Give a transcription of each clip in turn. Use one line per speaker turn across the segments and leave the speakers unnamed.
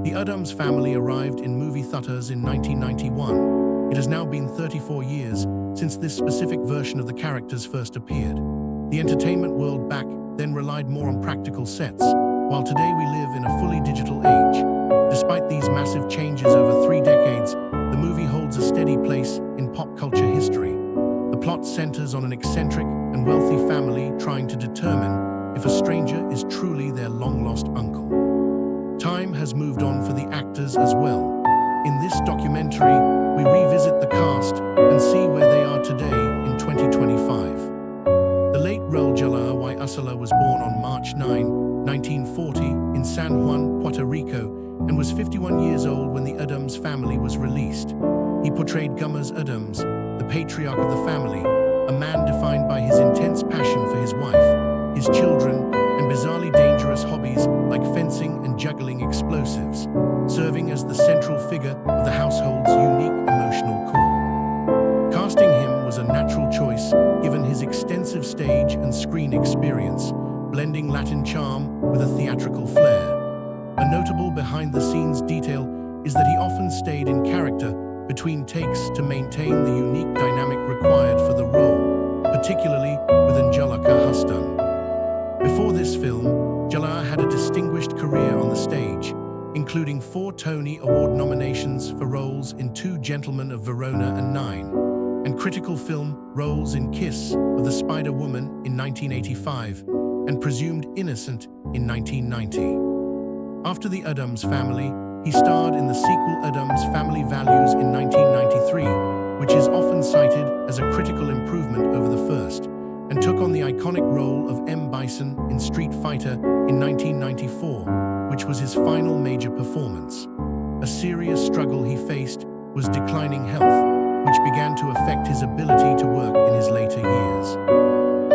The Addams Family arrived in movie theaters in 1991. It has now been 34 years since this specific version of the characters first appeared. The entertainment world back then relied more on practical sets, while today we live in a fully digital age. Despite these massive changes over 3 decades, the movie holds a steady place in pop culture history. The plot centers on an eccentric and wealthy family trying to determine if a stranger is truly their long-lost uncle. Time has moved on for the actors as well. In this documentary, we revisit the cast and see where they are today in 2025. The late Raul Julia was born on March 9, 1940 in San Juan, Puerto Rico, and was 51 years old when The Addams Family was released. He portrayed Thomas Addams, the patriarch of the family, a man defined by his intense passion for his wife, his children, and bizarrely dangerous hobbies like fencing and juggling explosives, serving as the central figure of the household's unique emotional core. Casting him was a natural choice given his extensive stage and screen experience, blending Latin charm with a theatrical flair. A notable behind-the-scenes detail is that he often stayed in character between takes to maintain the unique dynamic required for the role, particularly with Anjelica Huston. Before this film, Julia had a distinguished career on the stage, including 4 Tony Award nominations for roles in 2 Gentlemen of Verona and 9, and critical film roles in Kiss of the Spider-Woman in 1985 and Presumed Innocent in 1990. After The Addams Family, he starred in the sequel Addams Family Values in 1993, which is often cited as a critical improvement over the first, and took on the iconic role of M. Bison in Street Fighter in 1994, which was his final major performance. A serious struggle he faced was declining health, which began to affect his ability to work in his later years.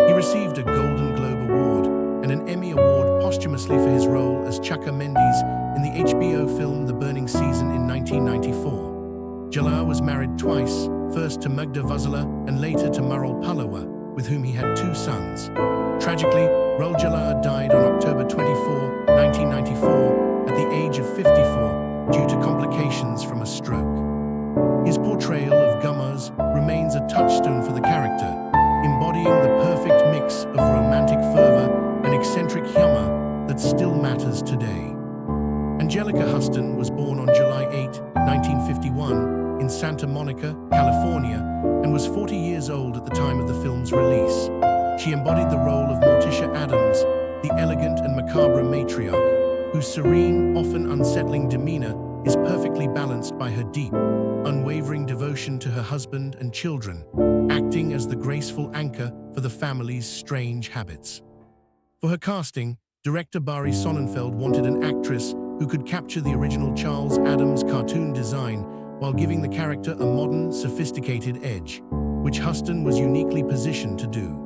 He received a Golden Globe Award and an Emmy Award posthumously for his role as Chucka Mendes in the HBO film The Burning Season in 1994. Julia was married twice, first to Magda Vuzela and later to Maral Palawa, with whom he had 2 sons. Tragically, Raul Julia died on October 24, 1994, at the age of 54 due to complications from a stroke. His portrayal of Gomez remains a touchstone for the character, embodying the perfect mix of romantic fervor and eccentric humor that still matters today. Anjelica Huston was born on July 8, 1951, in Santa Monica, California, and was 40 years old at the time of the film's release. She embodied the role of Morticia Addams, the elegant and macabre matriarch, whose serene, often unsettling demeanor is perfectly balanced by her deep, unwavering devotion to her husband and children, acting as the graceful anchor for the family's strange habits. For her casting, director Barry Sonnenfeld wanted an actress who could capture the original Charles Addams cartoon design while giving the character a modern, sophisticated edge, which Huston was uniquely positioned to do.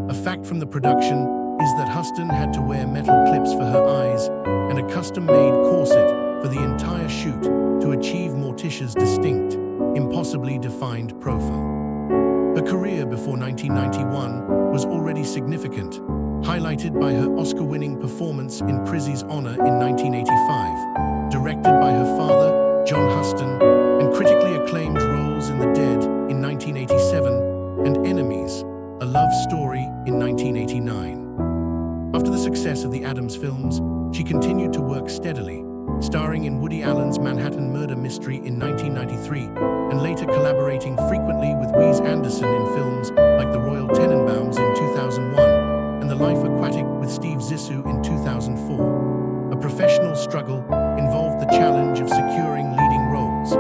A fact from the production is that Huston had to wear metal clips for her eyes and a custom-made corset for the entire shoot to achieve Morticia's distinct, impossibly defined profile. Her career before 1991 was already significant, highlighted by her Oscar-winning performance in Prizzi's Honor in 1985, directed by her father, John Huston, and critically acclaimed roles in The Dead in 1987 and Enemies, a love story in 1989. After the success of the Addams films, she continued to work steadily, starring in Woody Allen's Manhattan Murder Mystery in 1993 and later collaborating frequently with Wes Anderson in films like The Royal Tenenbaums in 2001 and The Life Aquatic with Steve Zissou in 2004. A professional struggle involved the challenge of securing leading roles,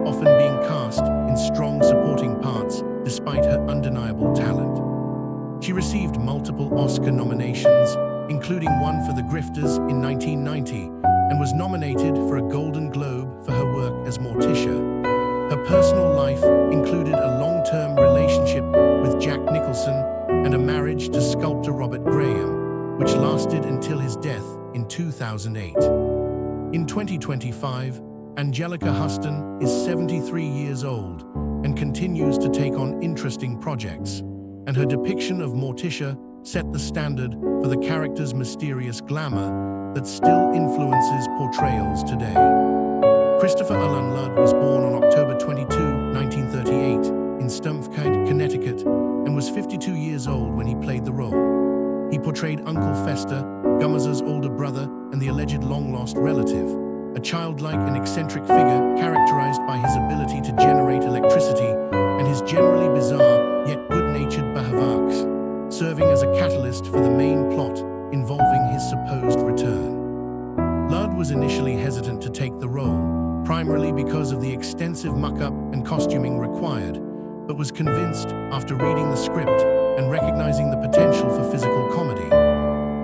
often being cast in strong supporting parts despite her undeniable talent. She received multiple Oscar nominations, including one for The Grifters in 1990, and was nominated for a Golden Globe for her work as Morticia. Her personal life included a long-term relationship with Jack Nicholson and a marriage to sculptor Robert Graham, which lasted until his death in 2008. In 2025, Anjelica Huston is 73 years old and continues to take on interesting projects, and her depiction of Morticia set the standard for the character's mysterious glamour that still influences portrayals today. Christopher Alan Lloyd was born on October 22, 1938, in Stumfkite, Connecticut, and was 52 years old when he played the role. He portrayed Uncle Fester, Gummer's older brother and the alleged long-lost relative, a childlike and eccentric figure characterized by his ability to generate electricity and his generally bizarre yet good-natured behaviors, serving as a catalyst for the main plot involving his supposed return. Lloyd was initially hesitant to take the role, primarily because of the extensive muck-up and costuming required, but was convinced after reading the script and recognizing the potential for physical comedy.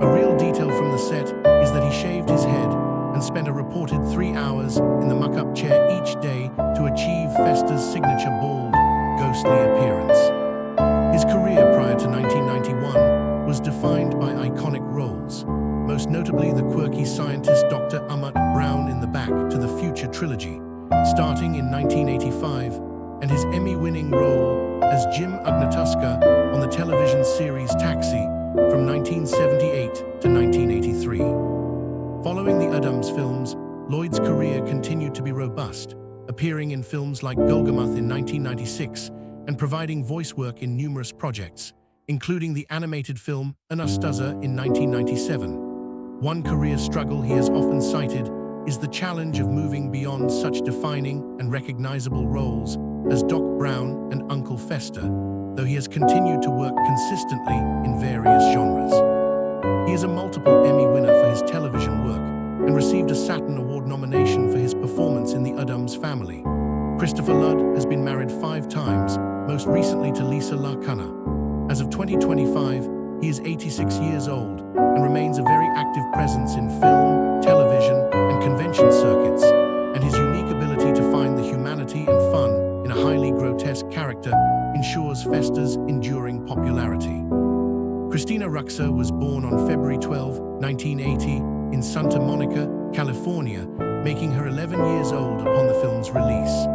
A real detail from the set is that he shaved his head and spent a reported 3 hours in the muck-up chair each day to achieve Fester's signature bald, ghostly appearance. His career prior to 1991 was defined by iconic roles, most notably the quirky scientist Dr. Emmett Brown in the Back to the Future trilogy, starting in 1985, and his Emmy-winning role as Jim Ugnatuska on the television series Taxi from 1978 to 1983. Following the Addams films, Lloyd's career continued to be robust, appearing in films like Gulgamuth in 1996 and providing voice work in numerous projects, including the animated film Anastasia in 1997. One career struggle he has often cited is the challenge of moving beyond such defining and recognizable roles as Doc Brown and Uncle Fester, though he has continued to work consistently in various genres. He is a multiple Emmy winner for his television work and received a Saturn Award nomination for his performance in The Addams Family. Christopher Lloyd has been married 5 times, most recently to Lisa LaCunna. As of 2025, he is 86 years old and remains a very active presence in film, television, and convention circuits, and his unique ability to find the humanity and fun in a highly grotesque character ensures Fester's enduring popularity. Christina Ricci was born on February 12, 1980, in Santa Monica, California, making her 11 years old upon the film's release.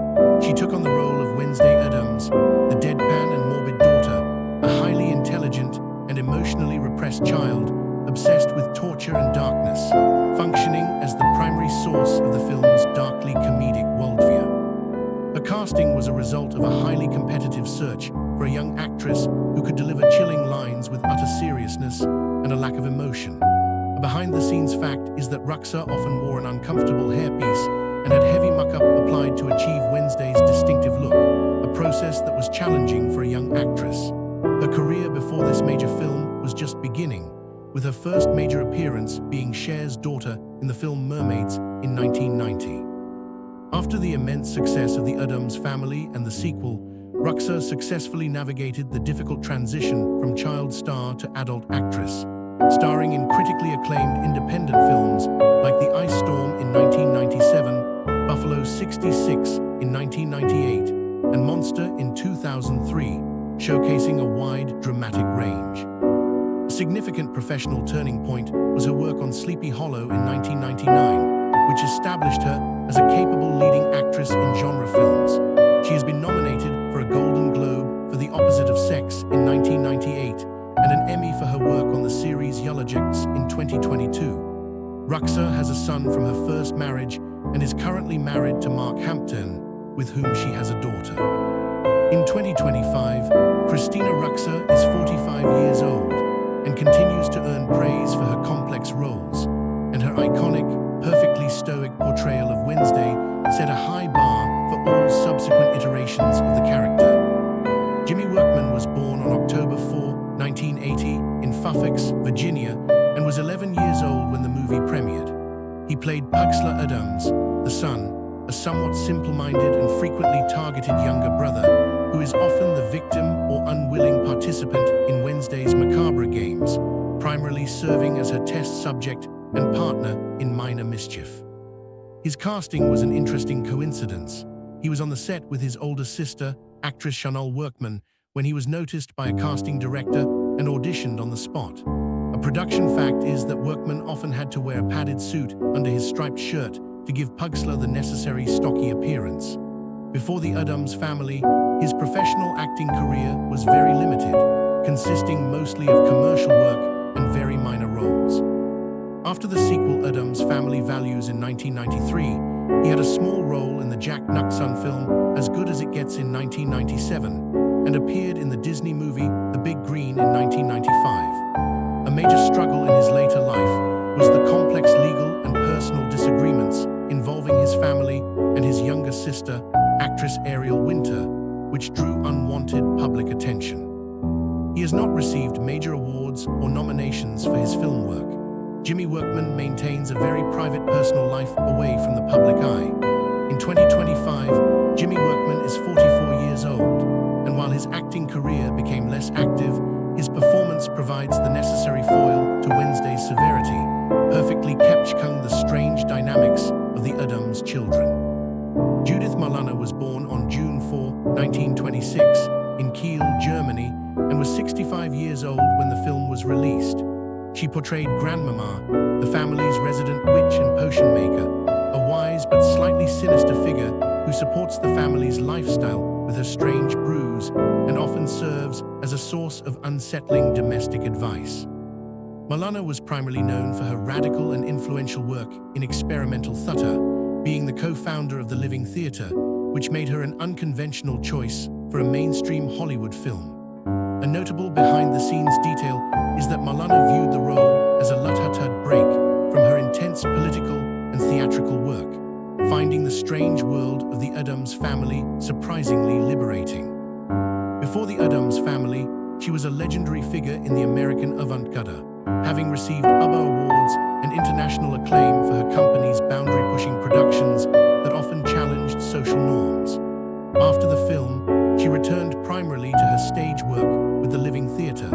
She took on the role of Wednesday Addams, the deadpan and morbid daughter, a highly intelligent and emotionally repressed child, obsessed with torture and darkness, functioning as the primary source of the film's darkly comedic worldview. Her casting was a result of a highly competitive search for a young actress who could deliver chilling lines with utter seriousness and a lack of emotion. A behind-the-scenes fact is that Ricci often wore an uncomfortable hairpiece and had heavy muck-up applied to achieve Wednesday's distinctive look, a process that was challenging for a young actress. Her career before this major film was just beginning, with her first major appearance being Cher's daughter in the film Mermaids in 1990. After the immense success of The Addams Family and the sequel, Ricci successfully navigated the difficult transition from child star to adult actress, starring in critically acclaimed independent films like The Ice Storm in 1997, Buffalo 66 in 1998, and Monster in 2003, showcasing a wide, dramatic range. A significant professional turning point was her work on Sleepy Hollow in 1999, which established her as a capable leading actress in genre films. She has been nominated for a Golden Globe for The Opposite of Sex in 1998 and an Emmy for her work on the series Yellowjackets in 2022. Ricci has a son from her first marriage and is currently married to Mark Hampton, with whom she has a daughter. In 2025, Christina Ricci is 45 years old and continues to earn praise for her complex roles, and her iconic, perfectly stoic portrayal of Wednesday set a high bar for all subsequent iterations of the character. Jimmy Workman was born on October 4, 1980, in Fairfax, Virginia, and was 11 years old when the movie premiered. He played Pugsley Addams, the son, a somewhat simple-minded and frequently targeted younger brother, who is often the victim or unwilling participant in Wednesday's macabre games, primarily serving as her test subject and partner in minor mischief. His casting was an interesting coincidence. He was on the set with his older sister, actress Chanel Workman, when he was noticed by a casting director and auditioned on the spot. A production fact is that Workman often had to wear a padded suit under his striped shirt to give Pugsley the necessary stocky appearance. Before The Addams Family, his professional acting career was very limited, consisting mostly of commercial work and very minor roles. After the sequel Addams Family Values in 1993, He had a small role in the Jack Nuckson film As Good As It Gets in 1997 and appeared in the Disney movie The Big Green in 1995. A major struggle in his later life was the complex legal and personal disagreements involving his family and his younger sister, actress Ariel Winter, which drew unwanted public attention. He has not received major awards or nominations for his film work. Jimmy Workman maintains a very private personal life away from the public eye. In 2025, Jimmy Workman is 44 years old, and while his acting career became less active, his performance provides the necessary foil to Wednesday's severity, perfectly capturing the strange dynamics of the Addams children. Judith Malina was born on June 4, 1926, in Kiel, Germany, and was 65 years old when the film was released. She portrayed Grandmama, the family's resident witch and potion maker, a wise but slightly sinister figure who supports the family's lifestyle with her strange brews and often serves as a source of unsettling domestic advice. Malina was primarily known for her radical and influential work in experimental theater, being the co-founder of the Living Theatre, which made her an unconventional choice for a mainstream Hollywood film. A notable behind-the-scenes detail is that Malina viewed the role as a lighthearted break from her intense political and theatrical work, finding the strange world of the Addams Family surprisingly liberating. Before the Addams Family, she was a legendary figure in the American avant-garde, having received ABBA awards and international acclaim for her company's boundary-pushing productions that often challenged social norms. After the film, she returned primarily to her stage work with the Living Theatre,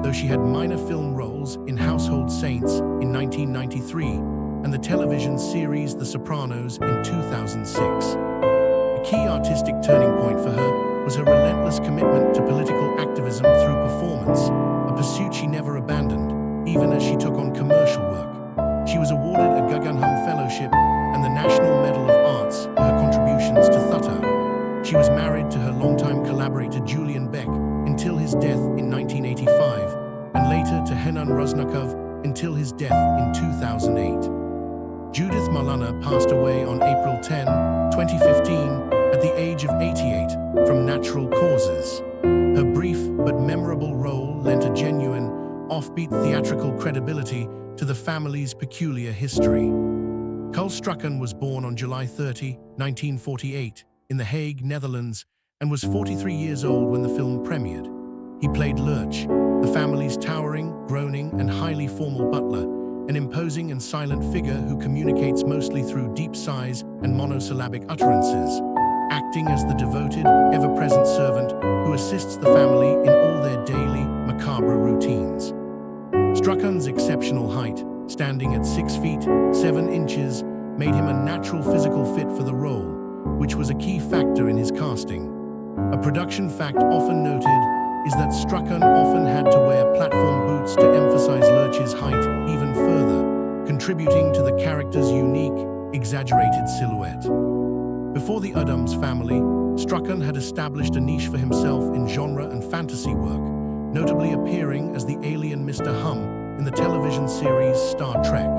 though she had minor film roles in Household Saints in 1993 and the television series The Sopranos in 2006. A key artistic turning point for her was her relentless commitment to political activism through performance, a pursuit she never abandoned, even as she took on commercial work. She was awarded a Guggenheim Fellowship and the National Medal of Arts for her contributions to theater. She was married to her longtime collaborator Julian Beck until his death in 1985, and later to Henan Rusnakov until his death in 2008. Judith Malina passed away on April 10, 2015, at the age of 88 from natural causes. Her brief but memorable role lent a genuine, offbeat theatrical credibility to the family's peculiar history. Carel Struycken was born on July 30, 1948, in The Hague, Netherlands, and was 43 years old when the film premiered. He played Lurch, the family's towering, groaning, and highly formal butler, an imposing and silent figure who communicates mostly through deep sighs and monosyllabic utterances, acting as the devoted, ever-present servant who assists the family in all their daily, macabre routines. Struycken's exceptional height, standing at 6 feet, 7 inches, made him a natural physical fit for the role, which was a key factor in his casting. A production fact often noted is that Struycken often had to wear platform boots to emphasize Lurch's height even further, contributing to the character's unique, exaggerated silhouette. Before the Addams Family, Struycken had established a niche for himself in genre and fantasy work, notably appearing as the alien Mr. Hum in the television series Star Trek: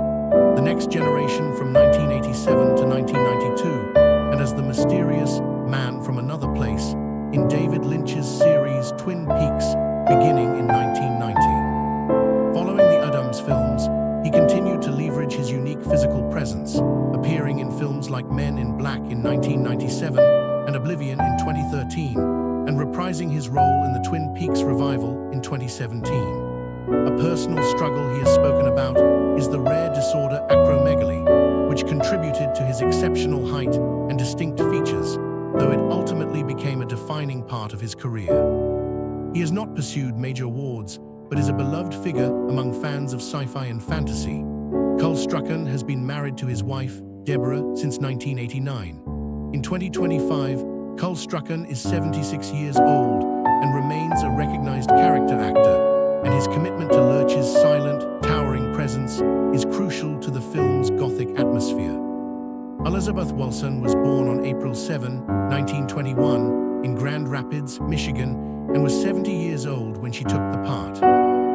The Next Generation from 1987 to 1992, and as the mysterious Man from Another Place in David Lynch's series Twin Peaks, beginning in 1990. Following the Addams films, he continued to leverage his unique physical presence, appearing in films like Men in Black in 1997 and Oblivion in 2013, and reprising his role in the Twin Peaks revival in 2017. A personal struggle he has spoken about is the rare disorder acromegaly, which contributed to his exceptional height and distinct features, though it ultimately became a defining part of his career. He has not pursued major awards, but is a beloved figure among fans of sci-fi and fantasy. Carel Struycken has been married to his wife, Deborah, since 1989. In 2025, Carel Struycken is 76 years old and remains a recognized character actor, and his commitment to Lurch's silent, towering presence is crucial to the film's gothic atmosphere. Elizabeth Wilson was born on April 7, 1921, in Grand Rapids, Michigan, and was 70 years old when she took the part.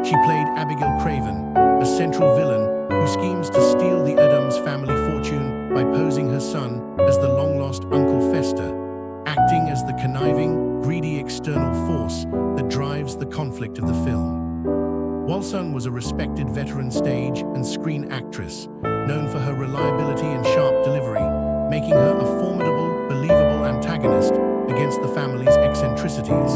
She played Abigail Craven, a central villain who schemes to steal the Addams family fortune by posing her son as the long-lost Uncle Fester, acting as the conniving, greedy external force that drives the conflict of the film. Walson was a respected veteran stage and screen actress, known for her reliability and sharp delivery, making her a formidable, believable antagonist against the family's eccentricities.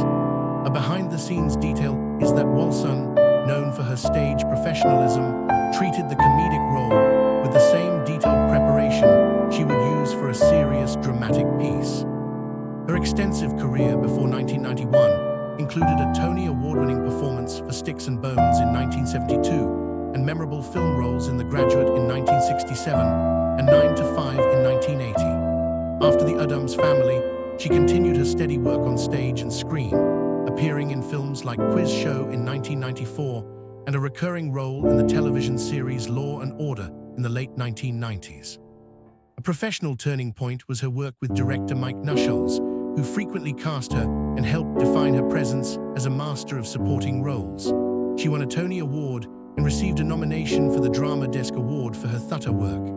A behind-the-scenes detail is that Walson, known for her stage professionalism, treated the comedic role with the same detailed preparation she would use for a serious, dramatic piece. Her extensive career before 1991 included a Tony Award-winning performance for Sticks and Bones in 1972 and memorable film roles in The Graduate in 1967 and 9 to 5 in 1980. After the Addams Family, she continued her steady work on stage and screen, appearing in films like Quiz Show in 1994 and a recurring role in the television series Law and Order in the late 1990s. A professional turning point was her work with director Mike Nushels, who frequently cast her and helped define her presence as a master of supporting roles. She won a Tony Award and received a nomination for the Drama Desk Award for her theatre work.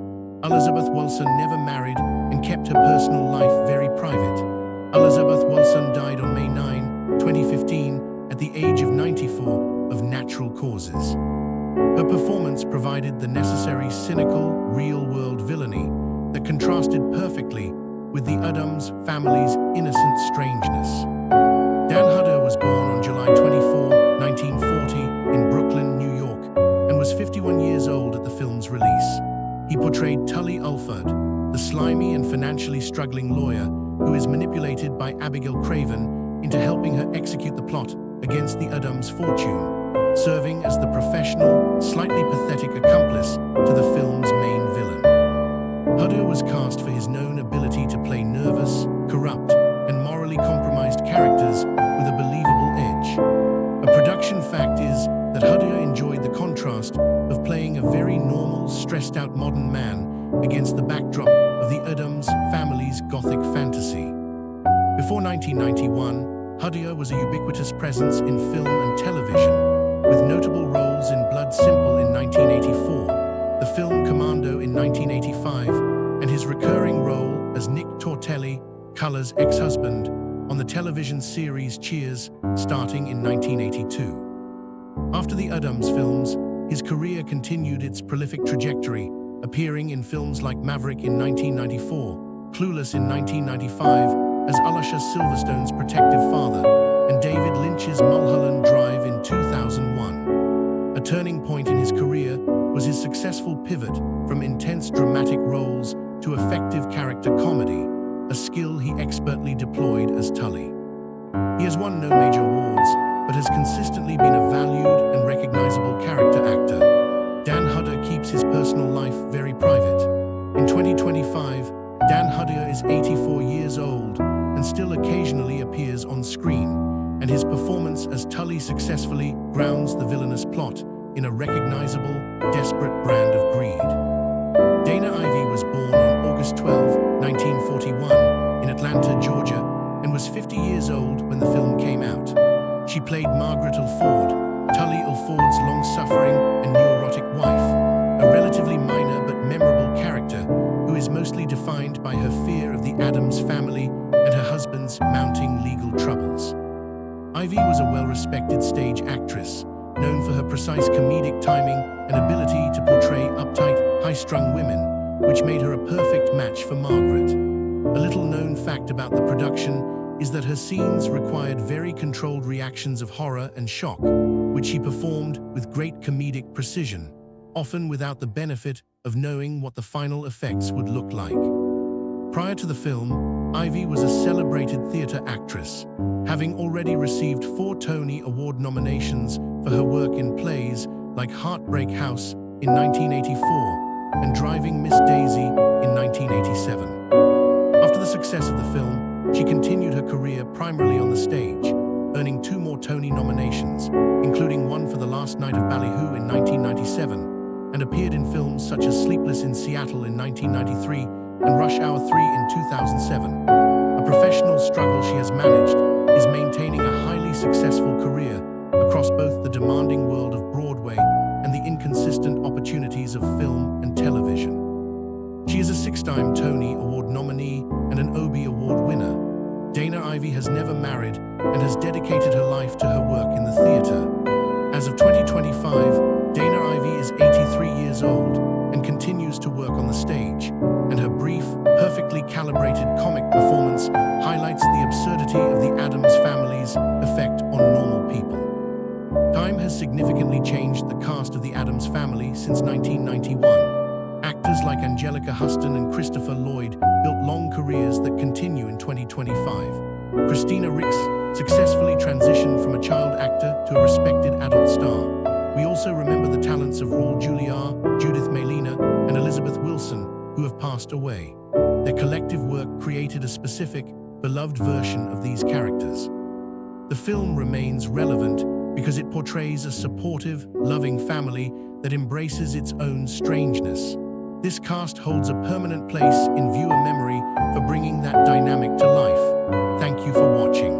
Elizabeth Walson never married and kept her personal life very private. Elizabeth Walson died on May 9, 2015, at the age of 94 of natural causes. Her performance provided the necessary cynical, real-world villainy that contrasted perfectly with the Addams family's innocent strangeness. Dan Hutter was born on July 24, 1940, in Brooklyn, New York, and was 51 years old at the film's release. He portrayed Tully Ulford, the slimy and financially struggling lawyer who is manipulated by Abigail Craven into helping her execute the plot against the Addams fortune, serving as the professional, slightly pathetic accomplice to the film's main villain. Hutter was cast for his known ability to play nervous, corrupt, and morally compromised characters with a believable edge. A production fact is that Hutter enjoyed the contrast of playing a very normal, stressed-out modern man against the backdrop of the Addams family's gothic fantasy. Before 1991, Hutter was a ubiquitous presence in film and television, with notable roles in Blood Simple in 1984, the film Commando in 1985, and his recurring role as Nick Tortelli, Culler's ex-husband, on the television series Cheers, starting in 1982. After the Addams films, his career continued its prolific trajectory, appearing in films like Maverick in 1994, Clueless in 1995, as Alyosha Silverstone's protective father, and David Lynch's Mulholland Drive in 2001. A turning point in his career was his successful pivot from intense dramatic roles to effective character comedy, a skill he expertly deployed as Tully. He has won no major awards, but has consistently been a valued and recognizable character actor. Dan Hutter keeps his personal life very private. In 2025, Dan Hutter is 84 years old and still occasionally appears on screen, and his performance as Tully successfully grounds the villainous plot in a recognizable, desperate brand of greed. Dana Ivey was born on August 12, 1941, in Atlanta, Georgia, and was 50 years old when the film came out. She played Margaret Alford, Tully Alford's long-suffering and neurotic wife, a relatively minor but memorable character who is mostly defined by her fear of the Addams family and her husband's mounting legal troubles. Ivey was a well-respected stage actress, known for her precise comedic timing and ability to portray uptight, high-strung women, which made her a perfect match for Margaret. A little-known fact about the production is that her scenes required very controlled reactions of horror and shock, which she performed with great comedic precision, often without the benefit of knowing what the final effects would look like. Prior to the film, Ivey was a celebrated theater actress, having already received 4 Tony Award nominations for her work in plays like Heartbreak House in 1984 and Driving Miss Daisy in 1987. After the success of the film, she continued her career primarily on the stage, earning 2 more Tony nominations, including one for The Last Night of Ballyhoo in 1997, and appeared in films such as Sleepless in Seattle in 1993 and Rush Hour 3 in 2007. A professional struggle she has managed is maintaining a highly successful career across both the demanding world of Broadway and the inconsistent opportunities of film and television. She is a 6-time Tony Award nominee and an Obie Award winner. Dana Ivey has never married and has dedicated her life to her work in the theater. As of 2025, Dana Ivey is 83 years old and continues to work on the stage, and her brief, perfectly calibrated comic performance highlights the absurdity of the Addams Family's effect on normal people. Time has significantly changed the cast of the Addams Family since 1991. Actors like Anjelica Huston and Christopher Lloyd built long careers that continue in 2025. Christina Ricci successfully transitioned from a child actor to a respected adult star. We also remember the talents of Raul Julia, Judith, Malina, and Elizabeth Wilson, who have passed away. Their collective work created a specific, beloved version of these characters. The film remains relevant because it portrays a supportive, loving family that embraces its own strangeness. This cast holds a permanent place in viewer memory for bringing that dynamic to life. Thank you for watching.